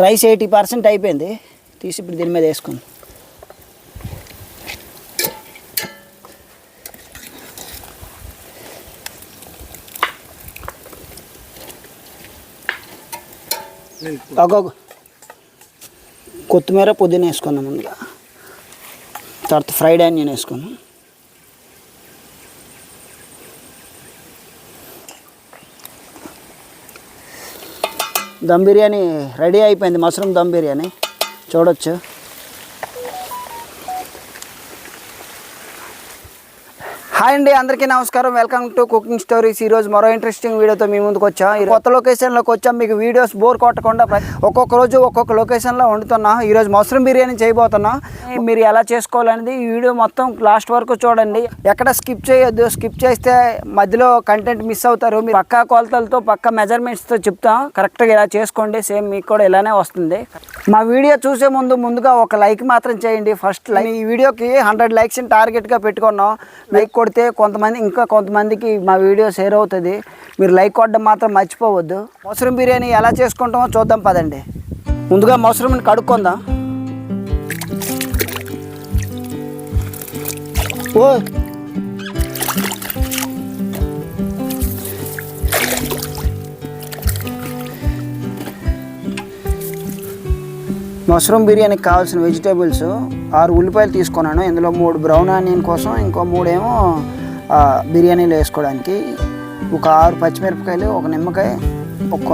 Rice 80% అయిపోయింది. తీసి ఇప్పుడు దీని మీద వేసుకుందాం. కొత్తిమీర పుదీనా వేసుకుందాం. ముందుగా తర్వాత ఫ్రైడ్ ఆనియన్ వేసుకుందాం. దమ్ బిర్యానీ రెడీ అయిపోయింది. మష్రూమ్ దమ్ బిర్యానీ చూడొచ్చు. హాయ్ అండి, అందరికీ నమస్కారం. Welcome to cooking stories. ఈరోజు మరో ఇంట్రెస్టింగ్ వీడియోతో మీ ముందుకు వచ్చాం. కొత్త లొకేషన్లోకి వచ్చాం. మీకు వీడియోస్ బోర్ కొట్టకుండా ఒక్కొక్క రోజు ఒక్కొక్క లొకేషన్లో వండుతున్నా. ఈరోజు మష్రూమ్ బిర్యానీ చేయబోతున్నా. మీరు ఎలా చేసుకోవాలనేది ఈ వీడియో మొత్తం లాస్ట్ వరకు చూడండి. ఎక్కడ స్కిప్ చేయొద్దు. స్కిప్ చేస్తే మధ్యలో కంటెంట్ మిస్ అవుతారు. మీరు పక్కా కొలతలతో పక్కా మెజర్మెంట్స్తో చెప్తాం. కరెక్ట్గా ఇలా చేసుకోండి. సేమ్ మీకు కూడా ఇలానే వస్తుంది. మా వీడియో చూసే ముందుగా ఒక లైక్ మాత్రం చేయండి. First like. ఈ వీడియోకి 100 లైక్స్ని టార్గెట్గా పెట్టుకున్నాం. లైక్ కొడితే కొంతమందికి మా వీడియో షేర్ అవుతుంది. మీరు లైక్ కొట్టడం మాత్రం మర్చిపోవద్దు. మష్రూమ్ బిర్యానీ ఎలా చేసుకుంటామో చూద్దాం పదండి. ముందుగా మష్రూమ్ని కడుక్కుందాం. ఓ మష్రూమ్ బిర్యానీకి కావాల్సిన వెజిటేబుల్స్ 6 ఉల్లిపాయలు తీసుకున్నాను. ఇందులో 3 బ్రౌన్ ఆనియన్ కోసం, ఇంకో 3 ఏమో బిర్యానీలో వేసుకోవడానికి. ఒక 6 పచ్చిమిరపకాయలు, ఒక నిమ్మకాయ, ఒక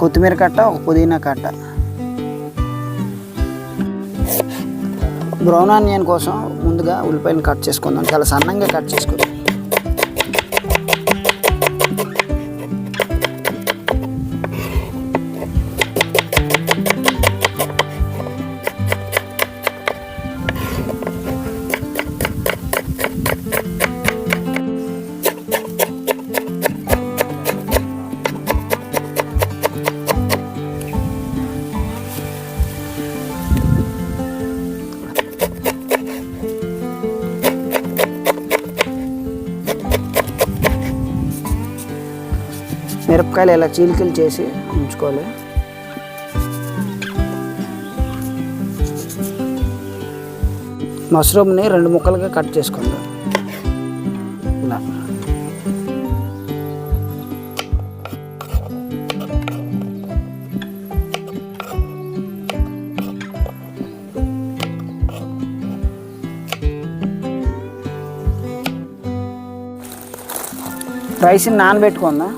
కొత్తిమీర కట్ట, ఒక పుదీనా కట్ట. బ్రౌన్ ఆనియన్ కోసం ముందుగా ఉల్లిపాయలు కట్ చేసుకుందాం. చాలా సన్నంగా కట్ చేసుకుందాం. మిరపకాయలు ఇలా చీలికలు చేసి ఉంచుకోవాలి. మష్రూమ్ని 2 ముక్కలుగా కట్ చేసుకుందాం. ఇలా రైస్ని నానబెట్టుకుందాం.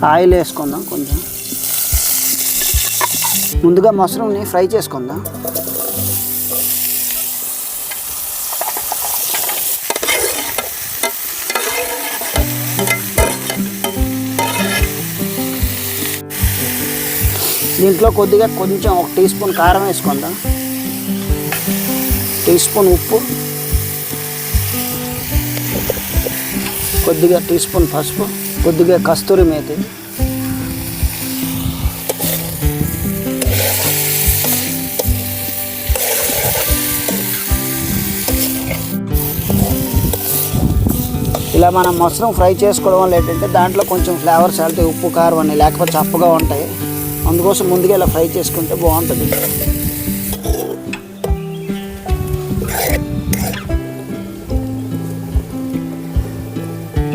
ఆయిల్ వేసుకుందాం కొంచెం. ముందుగా మష్రూమ్ని ఫ్రై చేసుకుందాం. దీంట్లో కొంచెం 1 టీ స్పూన్ కారం వేసుకుందాం. టీ స్పూన్ ఉప్పు, కొద్దిగా టీ స్పూన్ పసుపు, కొద్దిగా కస్తూరి మేతి, ఇలా మనం మష్రూమ్ ఫ్రై చేసుకోవడం వల్ల ఏంటంటే దాంట్లో కొంచెం ఫ్లేవర్స్ వెళ్తాయి. ఉప్పు కారం అన్నీ, లేకపోతే చప్పగా ఉంటాయి. అందుకోసం ముందుగా ఇలా ఫ్రై చేసుకుంటే బాగుంటుంది.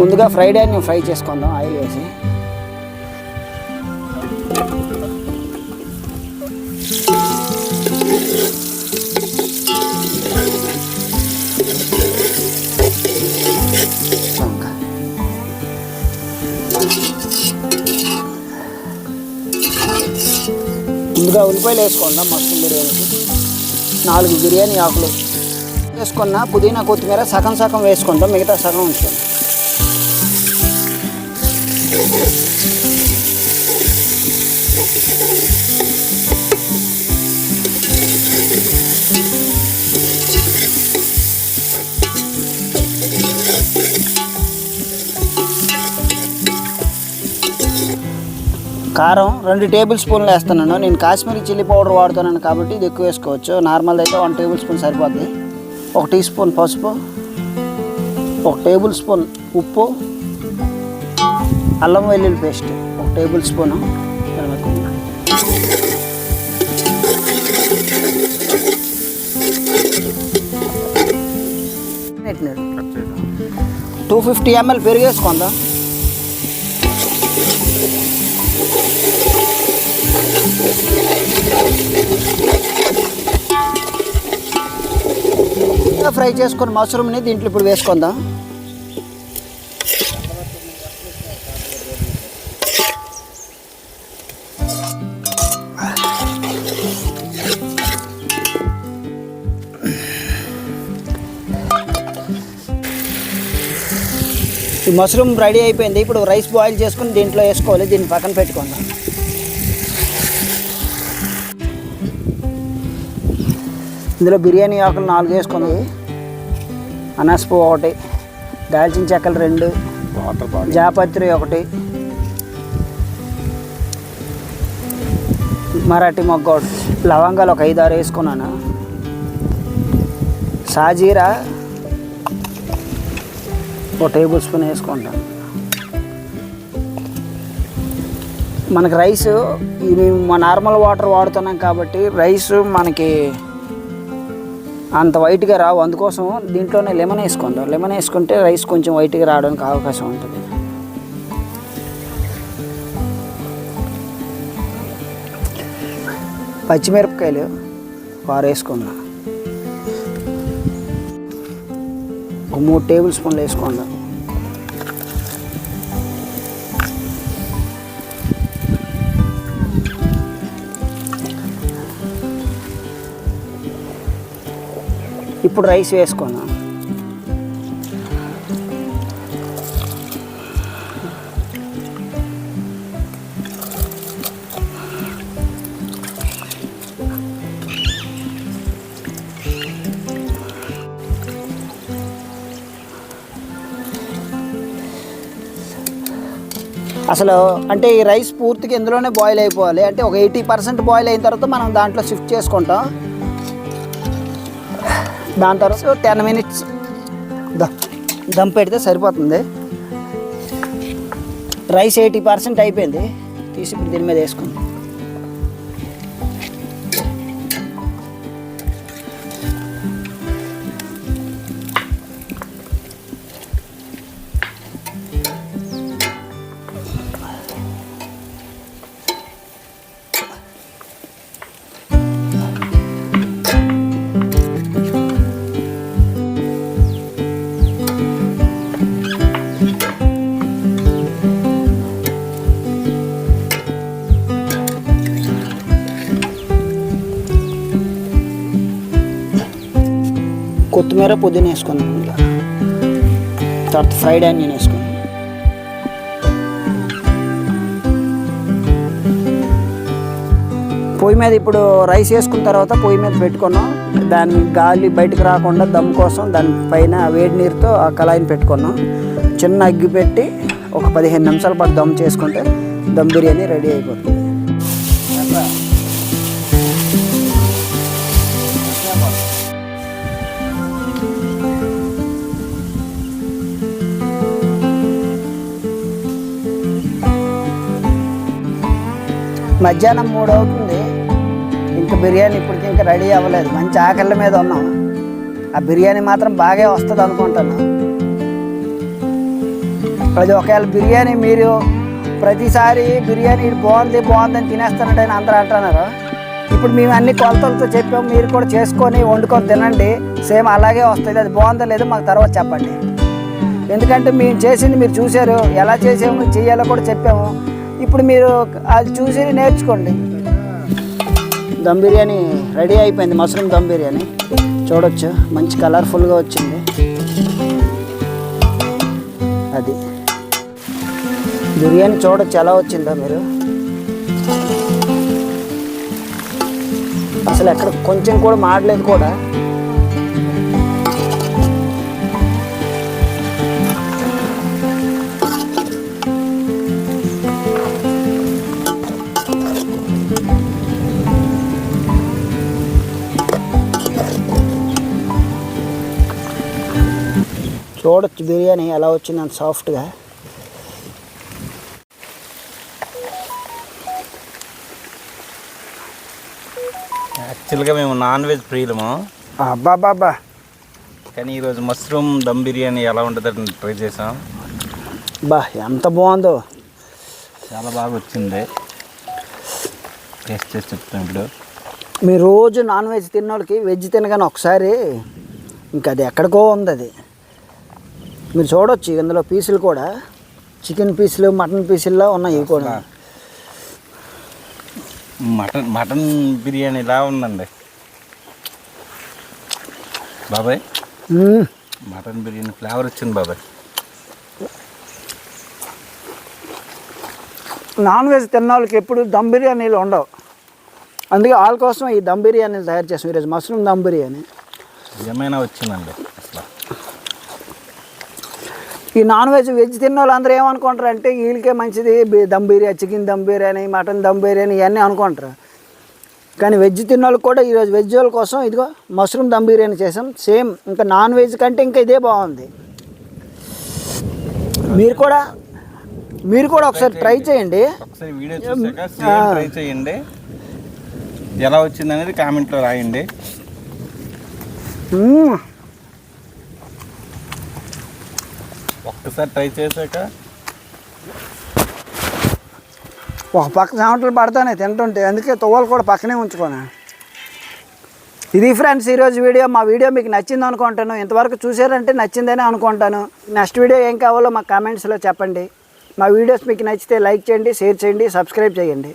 ముందుగా ఫ్రైడ్ ఆనియన్ ఫ్రై చేసుకుందాం ఆయిల్ వేసి. ముందుగా ఉల్లిపాయలు వేసుకుందాం. మష్రూమ్ బిర్యానీకి 4 బిర్యానీ ఆకులు వేసుకున్న పుదీనా కొత్తిమీర సగం వేసుకుందాం. మిగతా సగం ఉంచుకుందాం. కారం 2 టేబుల్ స్పూన్లు వేస్తున్నాను. నేను కాశ్మీరీ చిల్లీ పౌడర్ వాడుతున్నాను కాబట్టి ఇది ఎక్కువ వేసుకోవచ్చు. నార్మల్ అయితే 1 టేబుల్ స్పూన్ సరిపోద్ది. 1 టీ స్పూన్ పసుపు, 1 టేబుల్ స్పూన్ ఉప్పు, అల్లం వెల్లుల్లి పేస్ట్ 1 టేబుల్ స్పూను, 250 ml పెరుగు వేసుకుందాం. ఫ్రై చేసుకుని మష్రూమ్ని దీంట్లో ఇప్పుడు వేసుకుందాం. ఈ మష్రూమ్ రెడీ అయిపోయింది. ఇప్పుడు రైస్ బాయిల్ చేసుకుని దీంట్లో వేసుకోవాలి. దీన్ని పక్కన పెట్టుకుందాం. ఇందులో బిర్యానీ ఆకులు 4 వేసుకుంది, అనాస పువ్వు 1, దాల్చిన చెక్కలు 2, జాపత్రి 1, మరాఠీ మొగ్గ 1, లవంగాలు ఒక 5-6 వేసుకున్నాను, సాజీరా 1 టేబుల్ స్పూన్ వేసుకుంటాను. మనకి రైస్ ఇది నార్మల్ వాటర్ వాడుతున్నాం కాబట్టి రైస్ మనకి అంత వైట్గా రావు. అందుకోసం దీంట్లోనే లెమన్ వేసుకుందాం. లెమన్ వేసుకుంటే రైస్ కొంచెం వైట్గా రావడానికి అవకాశం ఉంటుంది. పచ్చిమిరపకాయలు 6 వేసుకుందాం. 3 టేబుల్ స్పూన్లు వేసుకుందాం. ఇప్పుడు రైస్ వేసుకుందాం. అసలు అంటే ఈ రైస్ పూర్తిగా ఇందులోనే బాయిల్ అయిపోవాలి. అంటే ఒక 80% బాయిల్ అయిన తర్వాత మనం దాంట్లో షిఫ్ట్ చేసుకుంటాం. దాని తర్వాత 10 మినిట్స్ దమ్ పెడితే సరిపోతుంది. రైస్ 80% అయిపోయింది. తీసి ఇప్పుడు దీని మీద వేసుకుందాం. కొత్తిమీర పుదీనా వేసుకుందాం. ఇంకా తర్వాత ఫ్రైడ్ ఆనియన్ వేసుకుందాం. పొయ్యి మీద ఇప్పుడు రైస్ వేసుకున్న తర్వాత పొయ్యి మీద పెట్టుకున్నాం. దాని గాలి బయటకు రాకుండా దమ్ కోసం దానిపైన వేడి నీరుతో ఆ కళాయిని పెట్టుకున్నాం. చిన్న అగ్గి పెట్టి ఒక 15 నిమిషాల పాటు దమ్ చేసుకుంటే దమ్ బిర్యానీ రెడీ అయిపోతుంది. మధ్యాహ్నం 3 అవుతుంది. ఇంకా బిర్యానీ ఇప్పటికి ఇంకా రెడీ అవ్వలేదు. మంచి ఆకలి మీద ఉన్నాం. ఆ బిర్యానీ మాత్రం బాగా వస్తుంది అనుకుంటున్నాం. అది ఒకవేళ బిర్యానీ మీరు ప్రతిసారి బిర్యానీ బాగుందని తినేస్తానంటే అందరూ అంటున్నారు. ఇప్పుడు మేము అన్ని కొలతలతో చెప్పాము. మీరు కూడా చేసుకొని వండుకొని తినండి. సేమ్ అలాగే వస్తుంది. అది బాగుందో లేదో మాకు తర్వాత చెప్పండి. ఎందుకంటే మేము చేసింది మీరు చూశారు. ఎలా చేయాలో కూడా చెప్పాము. ఇప్పుడు మీరు అది చూసి నేర్చుకోండి. దమ్ బిర్యానీ రెడీ అయిపోయింది. మష్రూమ్ దమ్ బిర్యానీ చూడొచ్చు. మంచి కలర్ఫుల్గా వచ్చింది. అది బిర్యానీ చూడొచ్చు ఎలా వచ్చిందో మీరు. అసలు ఎక్కడ కొంచెం కూడా మాడలేదు కూడా. చూడొచ్చు బిర్యానీ ఎలా వచ్చింది అంత సాఫ్ట్గా. యాక్చువల్గా మేము నాన్ వెజ్ ప్రియులము. అబ్బాబ్బాబ్బా, కానీ ఈరోజు మష్రూమ్ దమ్ బిర్యానీ ఎలా ఉంటుందని ట్రై చేసాం. బా ఎంత బాగుందో, చాలా బాగా వచ్చింది. టేస్ట్ చేసి చెప్తాం ఇప్పుడు. మీరు రోజు నాన్ వెజ్ తిన్నోళ్ళకి వెజ్ తినగానే ఒకసారి ఇంకా అది ఎక్కడికో ఉంది. అది మీరు చూడవచ్చు, ఇందులో పీసులు కూడా చికెన్ పీసులు మటన్ పీసుల్లో ఉన్నాయి. ఇవి కూడా మటన్ బిర్యానీ ఇలా ఉందండి బాబాయ్. మటన్ బిర్యానీ ఫ్లేవర్ వచ్చింది బాబాయ్. నాన్ వెజ్ తిన్న వాళ్ళకి ఎప్పుడు దమ్ బిర్యానీలు ఉండవు, అందుకే వాళ్ళ కోసం ఈ దమ్ బిర్యానీలు తయారు చేస్తాం ఈరోజు. మష్రూమ్ దమ్ బిర్యానీ ఏమైనా వచ్చిందండి అసలు. ఈ నాన్ వెజ్ వెజ్ తిన్న వాళ్ళు అందరూ ఏమనుకుంటారు అంటే వీళ్ళకే మంచిది దమ్ బిర్యానీ, చికెన్ దమ్ బిర్యానీ, మటన్ దమ్ బిర్యానీ ఇవన్నీ అనుకుంటారు. కానీ వెజ్ తిన్న వాళ్ళకి కూడా ఈరోజు వెజ్ వాళ్ళ కోసం ఇదిగో మష్రూమ్ దమ్ బిర్యానీ చేసాం. సేమ్ ఇంకా నాన్ వెజ్ కంటే ఇంకా ఇదే బాగుంది. మీరు కూడా ఒకసారి ట్రై చేయండి. ఒకసారి వీడియో చూసాక ట్రై చేయండి. ఎలా వచ్చింది అనేది కామెంట్లో రాయండి. ఒక్కసారి ట్రై చేశాక ఒక పక్క చెమటలు పడతానే తింటుంటే, అందుకే తువ్వలు కూడా పక్కనే ఉంచుకోనా. ఇది ఫ్రెండ్స్ ఈరోజు వీడియో. మా వీడియో మీకు నచ్చింది అనుకుంటాను. ఇంతవరకు చూసారంటే నచ్చిందని అనుకుంటాను. నెక్స్ట్ వీడియో ఏం కావాలో మా కామెంట్స్లో చెప్పండి. మా వీడియోస్ మీకు నచ్చితే లైక్ చేయండి, షేర్ చేయండి, సబ్స్క్రైబ్ చేయండి.